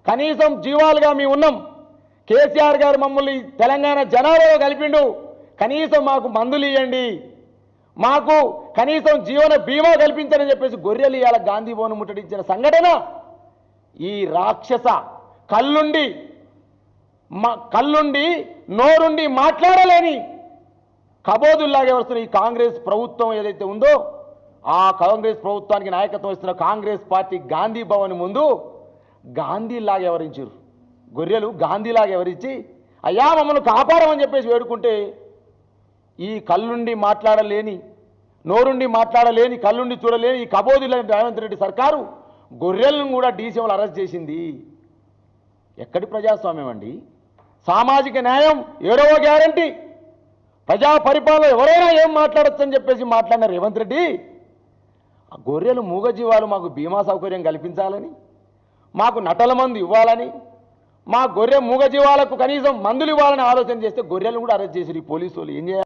కనీసం జీవాలుగా మేము ఉన్నాం. కేసీఆర్ గారు మమ్మల్ని తెలంగాణ జనాలలో కలిపిండు. కనీసం మాకు మందులు ఇవ్వండి, మాకు కనీసం జీవన బీమా కల్పించని చెప్పేసి గొర్రెలు ఇవాళ గాంధీ భవన్ ముట్టడించిన సంఘటన ఈ రాక్షస కళ్ళుండి నోరుండి మాట్లాడలేని కబోదుల్లాగా వస్తున్న ఈ కాంగ్రెస్ ప్రభుత్వం ఏదైతే ఉందో ఆ కాంగ్రెస్ ప్రభుత్వానికి నాయకత్వం ఇస్తున్న కాంగ్రెస్ పార్టీ గాంధీ భవన్ ముందు గాంధీలాగా వ్యవహరించారు. గొర్రెలు గాంధీలాగా వ్యవహరించి అయ్యా మమ్మల్ని కాపాడమని చెప్పేసి వేడుకుంటే ఈ కళ్ళుండి మాట్లాడలేని, నోరుండి మాట్లాడలేని, కళ్ళుండి చూడలేని ఈ కబోదులని రేవంత్ రెడ్డి సర్కారు గొర్రెలను కూడా డీసీఎంలు అరెస్ట్ చేసింది. ఎక్కడి ప్రజాస్వామ్యం అండి? సామాజిక న్యాయం 7వ గ్యారంటీ, ప్రజా పరిపాలన ఎవరైనా ఏం మాట్లాడొచ్చని చెప్పేసి మాట్లాడిన రేవంత్ రెడ్డి ఆ గొర్రెలు మూగజీవాలు మాకు బీమా సౌకర్యం కల్పించాలని, మాకు నటల మందు ఇవ్వాలని, మా గొర్రె మూగజీవాలకు కనీసం మందులు ఇవ్వాలని ఆలోచన చేస్తే గొర్రెలను కూడా అరెస్ట్ చేసి పోలీసు వాళ్ళు ఏం చేయాలి?